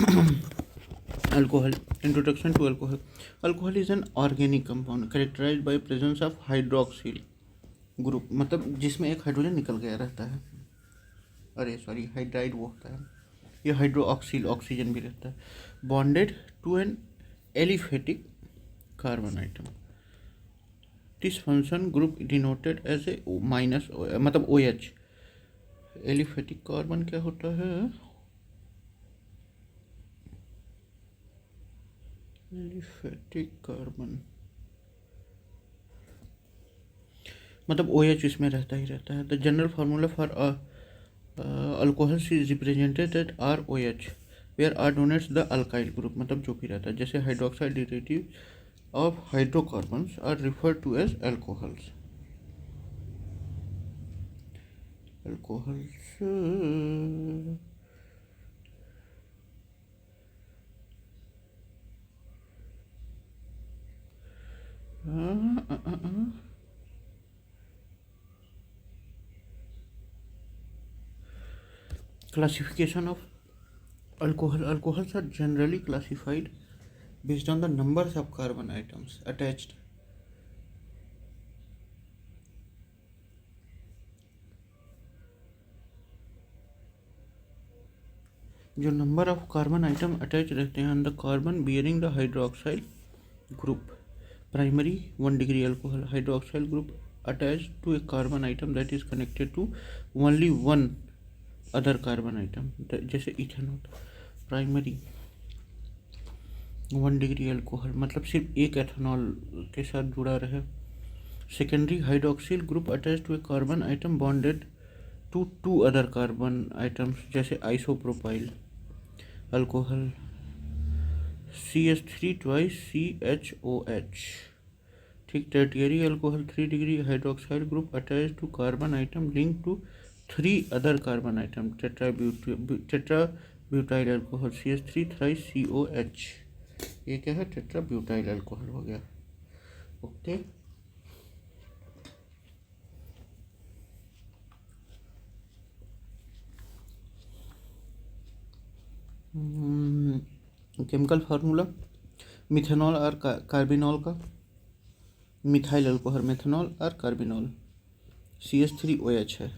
Alcohol. Introduction to alcohol. Alcohol is an organic compound characterized by presence of hydroxyl group, मतलब जिसमें एक hydrogen निकल गया रहता है, अरे सॉरी हाइड्राइड वो होता है, ये हाइड्रोक्सिल ऑक्सीजन भी रहता है, bonded to an aliphatic carbon atom. This function group denoted as a minus, मतलब ओ एच. एलिफेटिक कार्बन क्या होता है? एलिफेटिक कार्बन मतलब ओ एच इसमें रहता ही रहता है. The general formula for alcohols is represented at R O H, where R denotes the alkyl group, मतलब जो भी रहता है. जैसे hydroxide derivative of hydrocarbons are referred to as alcohols. Alcohols classification of alcohol. Alcohols are generally classified based on the numbers of carbon atoms attached. जो number of carbon atom attach रहते हैं the carbon bearing the hydroxyl group. Primary 1 degree alcohol hydroxyl group attach to a carbon atom that is connected to only one other carbon atom, जैसे ethanol. Primary 1 degree alcohol मतलब सिर्फ एक ethanol के साथ जुड़ा रहे. Secondary hydroxyl group attach to a carbon atom bonded to 2 other carbon atoms, जैसे isopropyl alcohol CH3 twice CHOH. ठीक. Tertiary alcohol 3 degree hydroxyl group attach to carbon atom link to 3 other carbon atom. Tetra butyl alcohol CH3 thrice COH. ये क्या है? Tetra butyl alcohol हो गया. Okay. Chemical formula methanol और carbinol का. Methyl alcohol methanol और carbinol CH3OH है.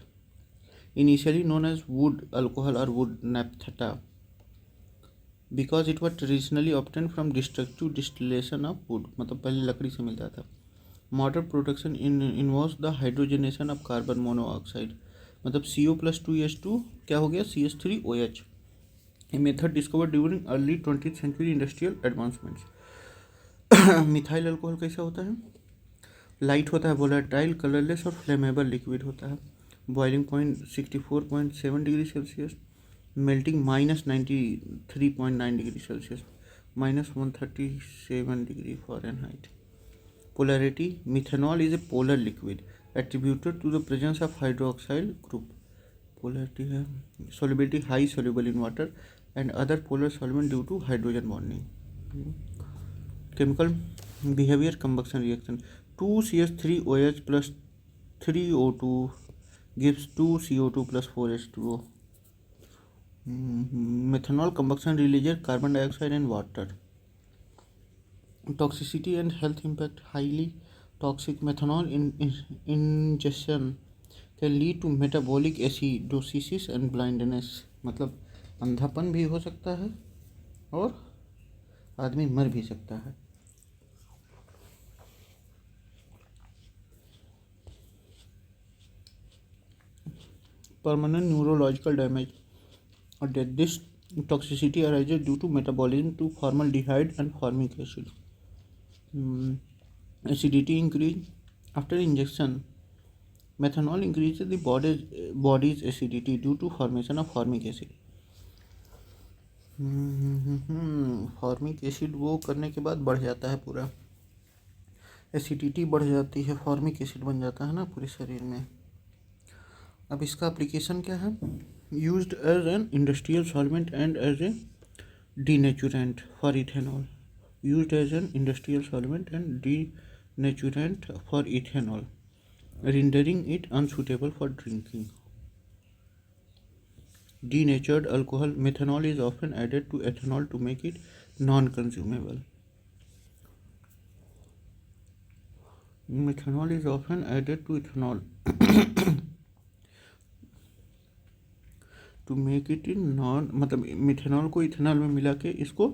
Initially known as wood alcohol और wood naphtha because it was traditionally obtain from destructive distillation of wood, मतलब पहले लकड़ी से मिलता था. Modern production involves the hydrogenation of carbon monoxide, मतलब CO+2H2 क्या हो गया? CH3OH. A method discovered during early 20th century industrial advancements. Methyl alcohol कैसा होता है? लाइट होता है, वोलेटाइल, कलरलेस और फ्लेमेबल लिक्विड होता है. Boiling point 64.7 degree Celsius, melting -93.9 degree Celsius, -137 degree Fahrenheit. Polarity methanol is a polar liquid attributed to the presence of hydroxyl group. Polarity है. solubility high soluble in water and other polar solvent due to hydrogen bonding. Chemical behavior combustion reaction 2CH3OH plus 3O2 gives 2CO2 plus 4H2O. Methanol combustion releases carbon dioxide and water. Toxicity and health impact highly toxic methanol ingestion can lead to metabolic acidosis and blindness, मतलब अंधापन भी हो सकता है और आदमी मर भी सकता है. परमानेंट न्यूरोलॉजिकल डैमेज और death. This toxicity arises due to metabolism to formaldehyde and formic acid. Acidity increase after injection. Methanol increases the body's acidity due to formation of formic acid. Formic acid वो करने के बाद बढ़ जाता है, पूरा acidity बढ़ जाती है, फॉर्मिक एसिड बन जाता है ना पूरे शरीर में. अब इसका एप्लीकेशन क्या है? Used as an industrial solvent and as a denaturant for ethanol. Used as an industrial solvent and denaturant for ethanol, rendering it unsuitable for drinking. denatured alcohol. Methanol is often added to ethanol to make it non-consumable. Methanol is often added to ethanol to make it in non, मतलब methanol को ethanol में मिला के इसको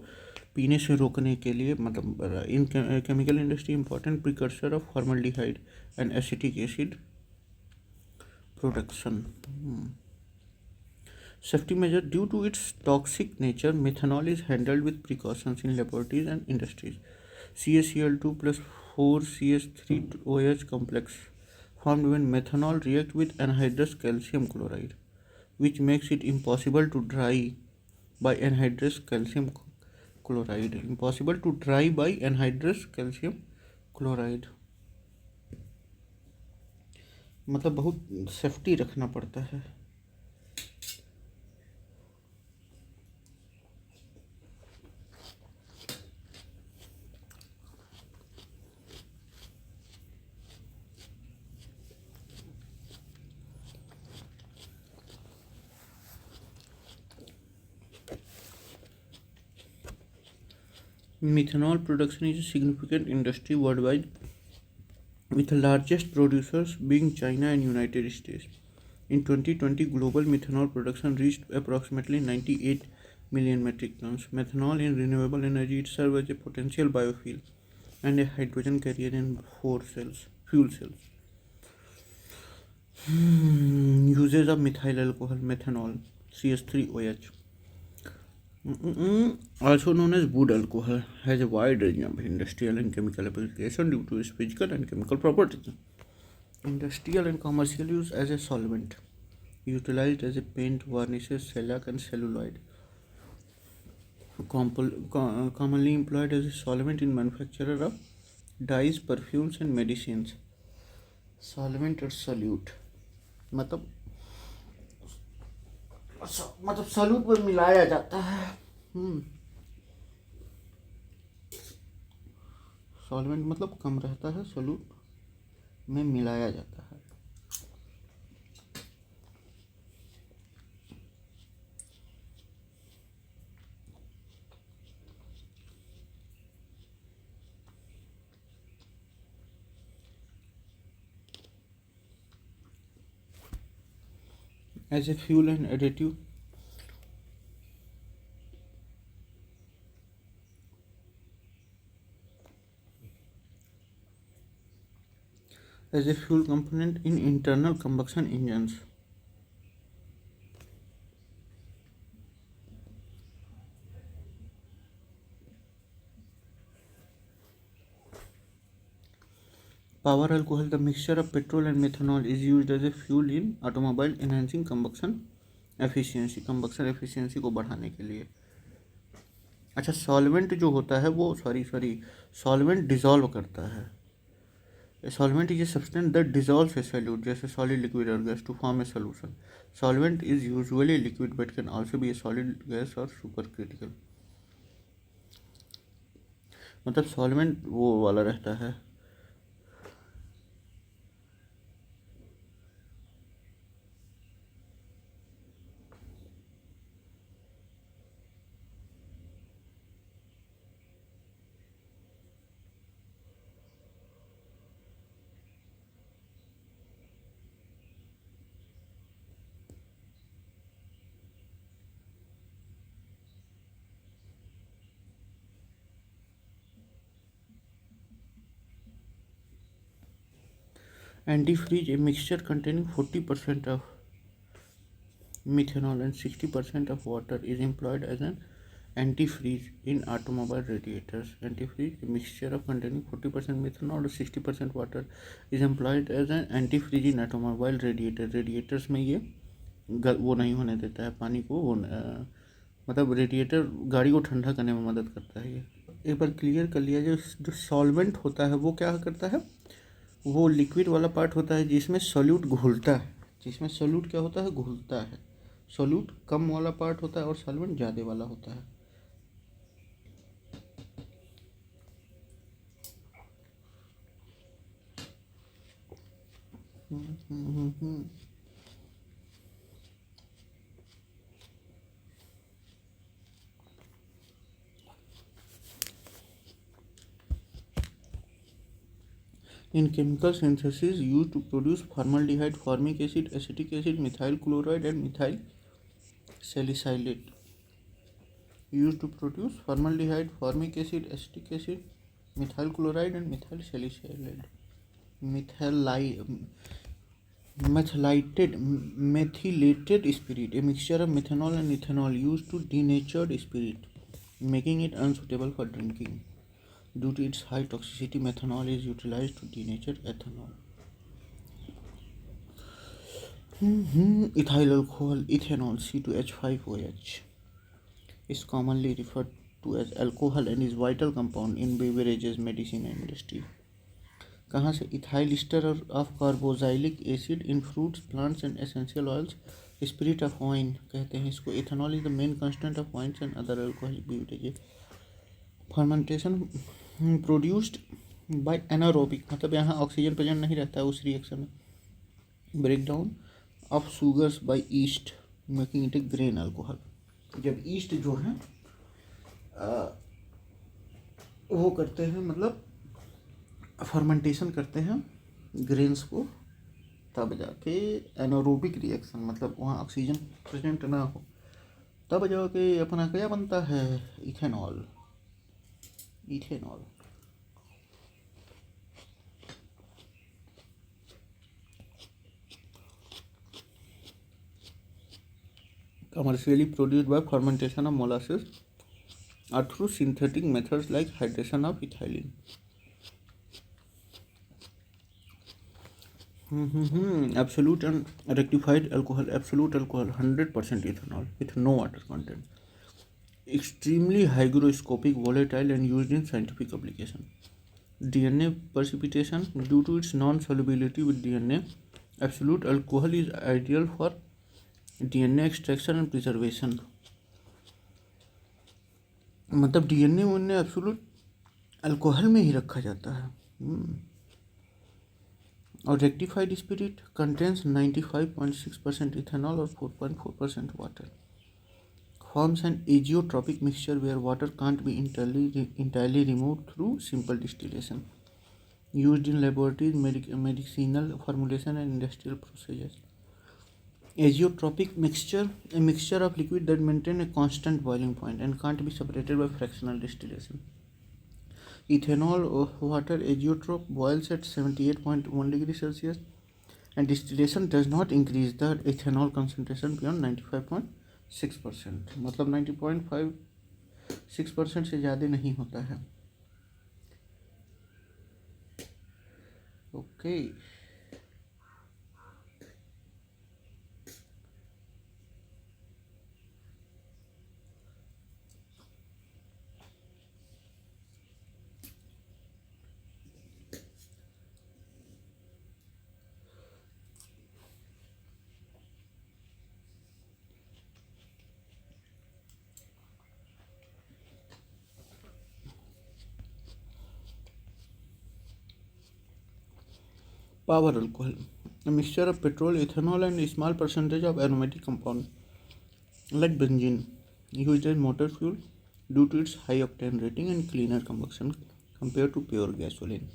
पीने से रोकने के लिए, मतलब इन chemical industry important precursor of formaldehyde and acetic acid production. Safety measure. Due to its toxic nature, methanol is handled with precautions in laboratories and industries. CaCl2 plus 4CH3OH complex formed when methanol react with anhydrous calcium chloride, which makes it impossible to dry by anhydrous calcium chloride. Impossible to dry by anhydrous calcium chloride. मतलब बहुत safety रखना पड़ता है. Methanol production is a significant industry worldwide, with the largest producers being China and United States. In 2020, global methanol production reached approximately 98 million metric tons. Methanol in renewable energy, it serves as a potential biofuel and a hydrogen carrier in fuel cells. Uses of methyl alcohol, methanol, CH3OH. Also known as wood alcohol, has a wide range of industrial and chemical application due to its physical and chemical properties. Industrial and commercial use as a solvent, utilized as a paint, varnishes, shellac and celluloid. Commonly employed as a solvent in manufacture of dyes, perfumes and medicines. Solvent or solute, मतलब solute में मिलाया जाता है. Solvent मतलब कम रहता है, solute में मिलाया जाता है. As a fuel and additive. As a fuel component in internal combustion engines. Power alcohol, the mixture of petrol and methanol, is used as a fuel in automobile, enhancing combustion efficiency. Combustion efficiency को बढ़ाने के लिए. अच्छा, solvent जो होता है वो solvent dissolve करता है. A solvent is a substance that dissolves a solute, जैसे solid, liquid or gas, to form a solution. Solvent is usually liquid but can also be a solid, gas or supercritical. मतलब solvent वो वाला रहता है. Antifreeze, a mixture containing 40% of methanol and 60% of water, is employed as an antifreeze in automobile radiators. Antifreeze, a mixture of containing 40% methanol or 60% water, is employed as an antifreeze in automobile radiator. Radiators में ये वो नहीं होने देता है पानी को, वो मतलब रेडिएटर गाड़ी को ठंडा करने में मदद करता है. ये एक बार क्लियर कर लिया. जो सॉल्वेंट होता है वो क्या करता है, वो लिक्विड वाला पार्ट होता है जिसमें सॉल्यूट घुलता है. जिसमें सॉल्यूट क्या होता है, घुलता है. सॉल्यूट कम वाला पार्ट होता है और सॉल्वेंट ज़्यादा वाला होता है. in chemical synthesis used to produce formaldehyde, formic acid, acetic acid, methyl chloride and methyl salicylate. Used to produce formaldehyde, formic acid, acetic acid, methyl chloride and methyl salicylate. Methylated spirit, a mixture of methanol and ethanol used to denatured spirit, making it unsuitable for drinking. Due to its high toxicity, methanol is utilized to denature ethanol. Ethyl alcohol, ethanol, C2H5OH, is commonly referred to as alcohol and is vital compound in beverages, medicine and industry. कहाँ से? Ethyl ester of carboxylic acid in fruits, plants and essential oils, spirit of wine कहते हैं इसको. Ethanol is the main constant of wines and other alcoholic beverages. Fermentation produced by anaerobic, मतलब यहाँ oxygen present नहीं रहता है उस reaction में. Break down of sugars by yeast making it a grain alcohol. जब ईस्ट जो है वो करते हैं, मतलब फर्मेंटेशन करते हैं ग्रेन्स को, तब जाके एनारोबिक रिएक्शन, मतलब वहाँ ऑक्सीजन प्रेजेंट ना हो, तब जाके अपना क्या बनता है? Ethanol. Commercially produced by fermentation of molasses or through synthetic methods like hydration of ethylene. Absolute and rectified alcohol. Absolute alcohol 100% ethanol with no water content. Extremely hygroscopic, volatile and used in scientific application. DNA precipitation. Due to its non-solubility with DNA, absolute alcohol is ideal for DNA extraction and preservation. मतलब DNA उन्हें absolute alcohol में ही रखा जाता है. और rectified spirit contains 95.6% ethanol और 4.4% water. Forms an azeotropic mixture where water can't be entirely removed through simple distillation. Used in laboratories, medicinal formulation and industrial procedures. Azeotropic mixture, a mixture of liquid that maintain a constant boiling point and can't be separated by fractional distillation. Ethanol water azeotrope boils at 78.1 degrees Celsius and distillation does not increase the ethanol concentration beyond 95.6%. मतलब 90.56% से ज़्यादा नहीं होता है. Okay. Power alcohol, a mixture of petrol, ethanol and a small percentage of aromatic compound like benzene, used as motor fuel due to its high octane rating and cleaner combustion compared to pure gasoline.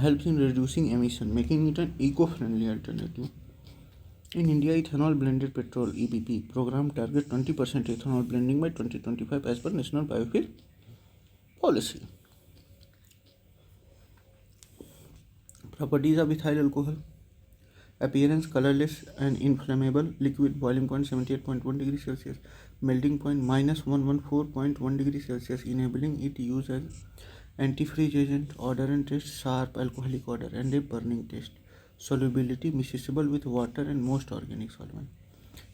Helps in reducing emission, making it an eco-friendly alternative. In India, ethanol blended petrol (EBP) program targets 20% ethanol blending by 2025 as per National Biofuel Policy. Properties of ethyl alcohol: appearance colorless and inflammable liquid, boiling point 78.1 degrees Celsius, melting point -114.1 degrees Celsius, enabling it use as antifreeze agent. Odor and taste: sharp alcoholic odor and a burning taste. Solubility: miscible with water and most organic solvent.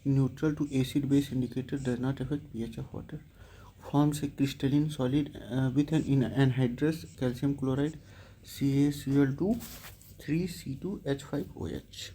Neutral to acid base indicator, does not affect pH of water. Forms a crystalline solid with an anhydrous calcium chloride, CaCl2 3C2H5OH.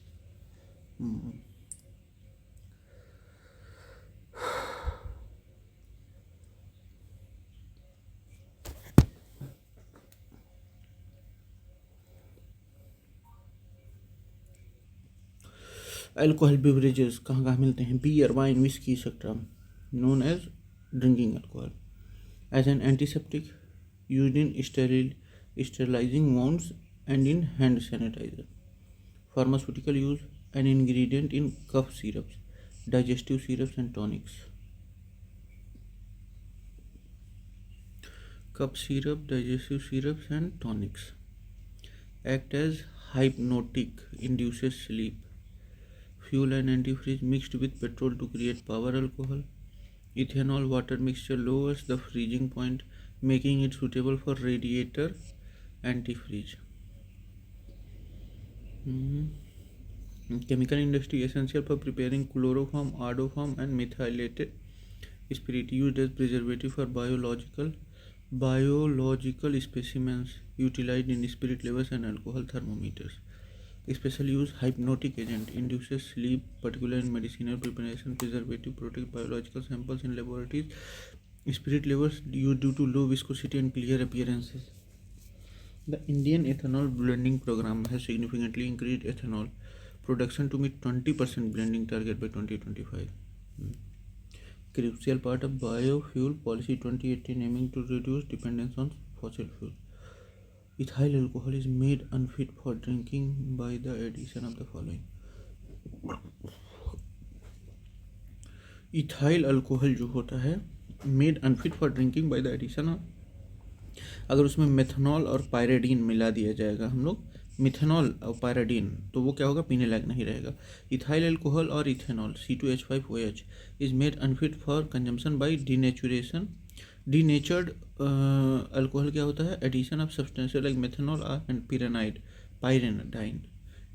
Alcohol beverages कहाँ कहाँ मिलते हैं? Beer, wine, whiskey, etc. Known as drinking alcohol. As an antiseptic, used in sterilizing wounds and in hand sanitizer. Pharmaceutical use, an ingredient in cough syrups, digestive syrups and tonics. Cough syrup, digestive syrups and tonics. Act as hypnotic, induces sleep. Fuel and antifreeze mixed with petrol to create power alcohol. Ethanol water mixture lowers the freezing point, making it suitable for radiator antifreeze. Chemical industry essential for preparing chloroform, iodoform and methylated spirit, used as preservative for biological specimens, utilized in spirit levels and alcohol thermometers. Special use, hypnotic agent, induces sleep, particularly in medicinal preparation. Preservative, protect biological samples in laboratories. Spirit levels used due to low viscosity and clear appearances. The Indian ethanol blending program has significantly increased ethanol production to meet 20% blending target by 2025. Crucial part of biofuel policy 2018, aiming to reduce dependence on fossil fuel. Ethyl alcohol is made unfit for drinking by the addition of the following. Ethyl alcohol जो होता है made unfit for drinking by the addition of, अगर उसमें methanol और pyridine मिला दिया जाएगा हम लोग, मिथेनॉल और पायरेडीन, तो वो क्या होगा, पीने लायक नहीं रहेगा. इथाइल अल्कोहल और ethanol C2H5OH is made unfit for consumption by denaturation. Denatured alcohol क्या होता है, addition of substances like methanol and pyridine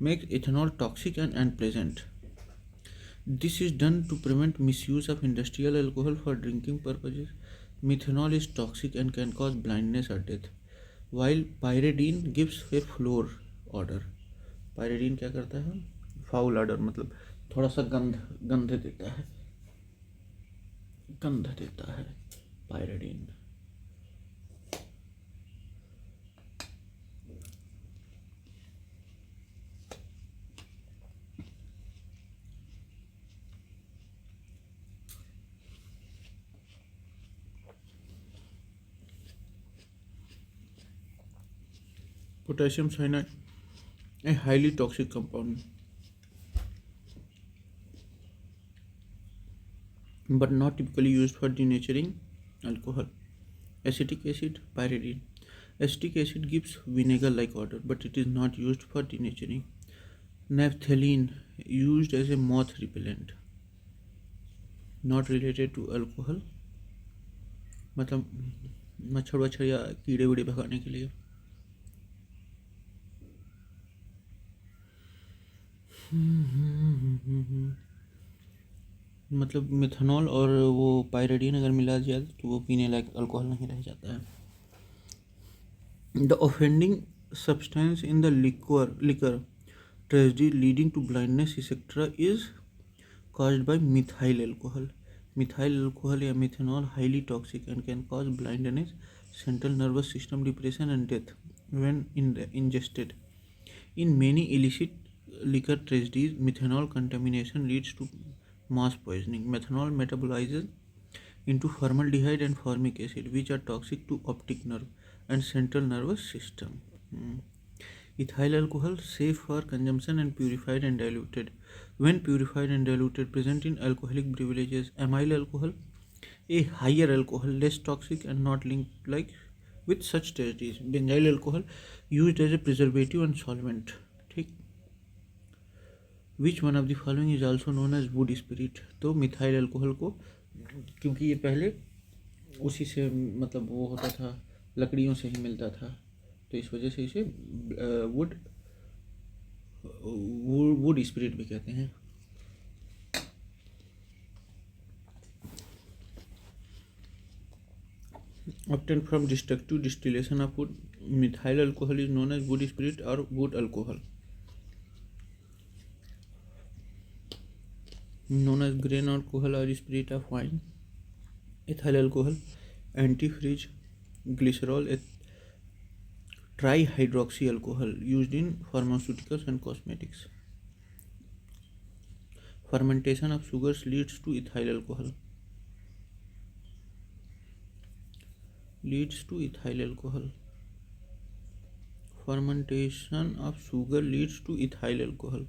makes ethanol toxic and unpleasant. This is done to prevent misuse of industrial alcohol for drinking purposes. Methanol is toxic and can cause blindness or death, while pyridine gives a floor odor. Pyridine क्या करता है, foul order, मतलब थोड़ा सा गंध देता है, pyridine. Potassium cyanide, a highly toxic compound, but not typically used for denaturing alcohol. Acetic acid, pyridine. Acetic acid gives vinegar-like odor, but it is not used for denaturing. Naphthalene, used as a moth repellent, not related to alcohol, मतलब मच्छर वच्छर या कीड़े वीड़े भगाने के लिए. मतलब methanol और वो पायरिडीन अगर मिला दिया तो वो पीने लायक अल्कोहल नहीं रह जाता है. The offending substance in the liquor tragedy leading to blindness etcetera is caused by methyl alcohol. Methyl alcohol या methanol highly toxic and can cause blindness, central nervous system depression and death when ingested. In many illicit liquor tragedies, methanol contamination leads to mass poisoning. Methanol metabolizes into formaldehyde and formic acid, which are toxic to optic nerve and central nervous system. Ethyl alcohol safe for consumption and purified and diluted. When purified and diluted, present in alcoholic beverages. Amyl alcohol, a higher alcohol, less toxic and not linked like with such tragedies. Benzyl alcohol, used as a preservative and solvent. ठीक. Which one of the following is also known as wood spirit? तो methyl alcohol को, क्योंकि ये पहले उसी से मतलब वो होता था, लकड़ियों से ही मिलता था, तो इस वजह से इसे वुड स्पिरिट भी कहते हैं. Obtained from destructive distillation of wood, methyl alcohol is known as wood spirit or wood alcohol. Known as grain alcohol or spirit of wine. Ethyl alcohol, antifreeze, glycerol, trihydroxy alcohol used in pharmaceuticals and cosmetics. Fermentation of sugars leads to ethyl alcohol. Fermentation of sugar leads to ethyl alcohol.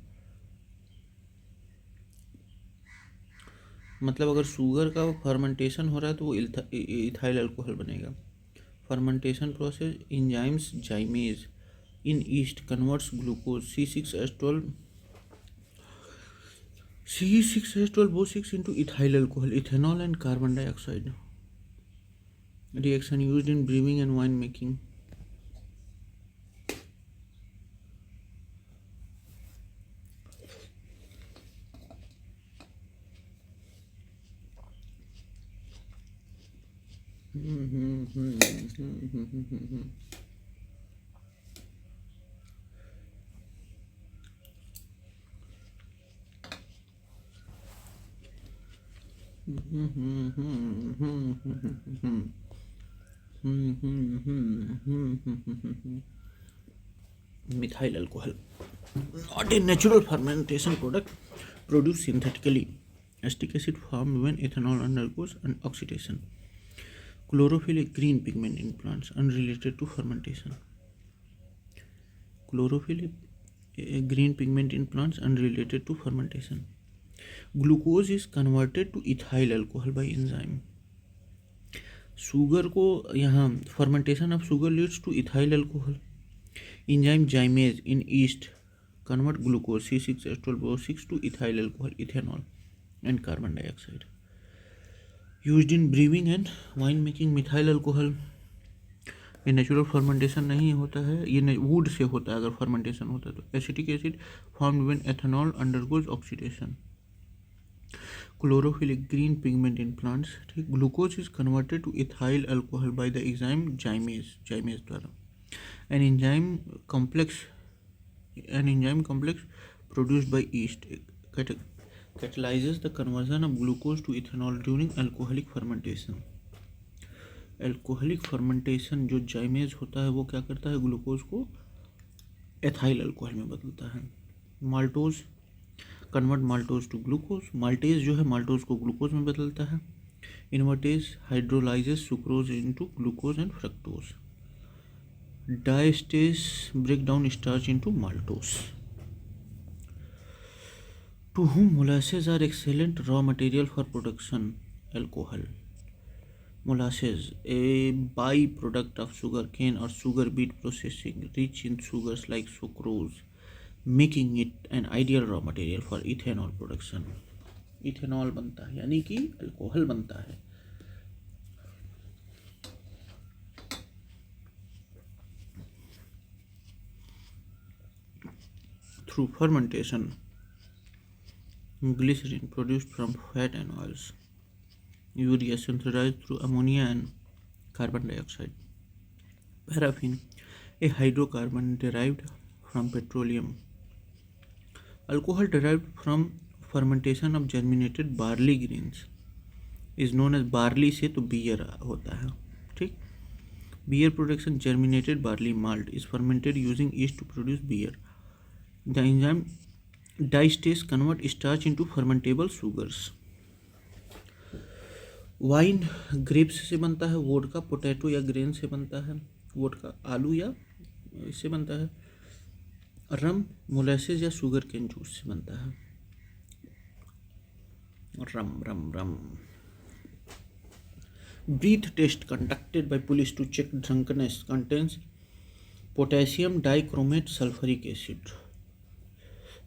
मतलब अगर sugar का fermentation हो रहा है तो वो ethyl alcohol बनेगा। Fermentation process enzymes zymase in yeast converts glucose C6H12O6 into ethyl alcohol, ethanol and carbon dioxide. Reaction used in brewing and wine making. Methyl alcohol, not a natural fermentation product produced synthetically. Acetic acid formed when ethanol undergoes an oxidation. Chlorophyll, a green pigment in plants unrelated to fermentation. Chlorophyll, a green pigment in plants unrelated to fermentation. Glucose is converted to ethyl alcohol by enzyme. Sugar को यहाँ fermentation of sugar leads to ethyl alcohol. Enzyme जाइमेज in east convert glucose C6H12O6 to ethyl alcohol, ethanol and carbon dioxide. Used in brewing and wine making. Methyl alcohol ये natural fermentation नहीं होता है, ये would say होता है अगर fermentation होता है तो. Acetic acid formed when ethanol undergoes oxidation. Chlorophyll, green pigment in plants. ठीक. Glucose is converted to ethyl alcohol by the enzyme zymase द्वारा. An enzyme complex produced by yeast catalyzes the conversion of glucose to ethanol during alcoholic fermentation. Alcoholic fermentation जो जाइमेज होता है वो क्या करता है, glucose को एथाइल अल्कोहल में बदलता है. Maltose convert maltose to glucose. Maltase जो है माल्टोज को ग्लूकोज में बदलता है. Invertase hydrolyses sucrose into glucose and fructose. Diastase break down starch into maltose. To whom molasses are excellent raw material for production alcohol. Molasses, a byproduct of sugarcane or sugar beet processing, rich in sugars like sucrose, making it an ideal raw material for ethanol production. Ethanol बनता है यानी कि alcohol बनता है. Through fermentation, glycerin produced from fat and oils. Urea synthesized through ammonia and carbon dioxide. Paraffin, a hydrocarbon derived from petroleum. Alcohol derived from fermentation of germinated barley grains is known as barley से तो beer होता है. ठीक. Beer production, germinated barley malt is fermented using yeast to produce beer. The enzyme diastase convert starch into fermentable sugars. Wine grapes से बनता है. Vodka potato या grain से बनता है. वोडका आलू या इससे बनता है. रम मोलेसेस या शुगर केन जूस से बनता है. रम. Breath test conducted by police to check drunkenness contains potassium dichromate sulfuric acid.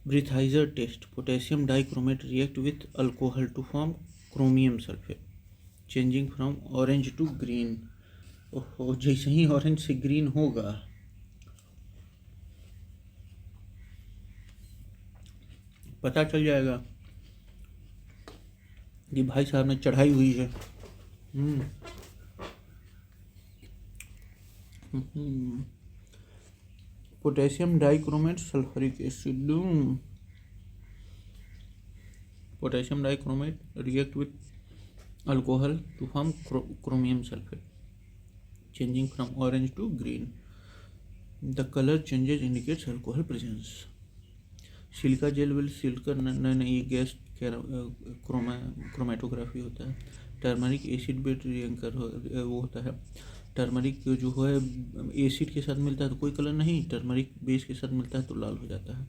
Breathalyzer test. Potassium dichromate react with alcohol to form chromium sulfate, changing from orange to green. ओहो, जैसे ही orange से green होगा पता चल जाएगा कि भाई साहब ने चढ़ाई हुई है. Potassium dichromate sulphuric acid. Potassium dichromate react with alcohol to form chromium sulfate, changing from orange to green. The color changes indicates alcohol presence. Silica gel will सिल्कर नहीं ये गैस क्रोमेटोग्राफी होता है. टर्मरिक एसिड बेट reactor वो होता है. Turmeric जो है एसिड के साथ मिलता है तो कोई कलर नहीं, टर्मरिक बेस के साथ मिलता है तो लाल हो जाता है।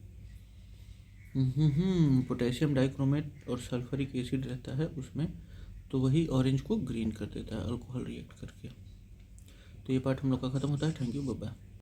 पोटेशियम डाइक्रोमेट और सल्फरिक एसिड रहता है उसमें, तो वही ऑरेंज को ग्रीन कर देता है अल्कोहल रिएक्ट करके। तो ये पार्ट हम लोग का ख़त्म होता है। Thank you, bye bye.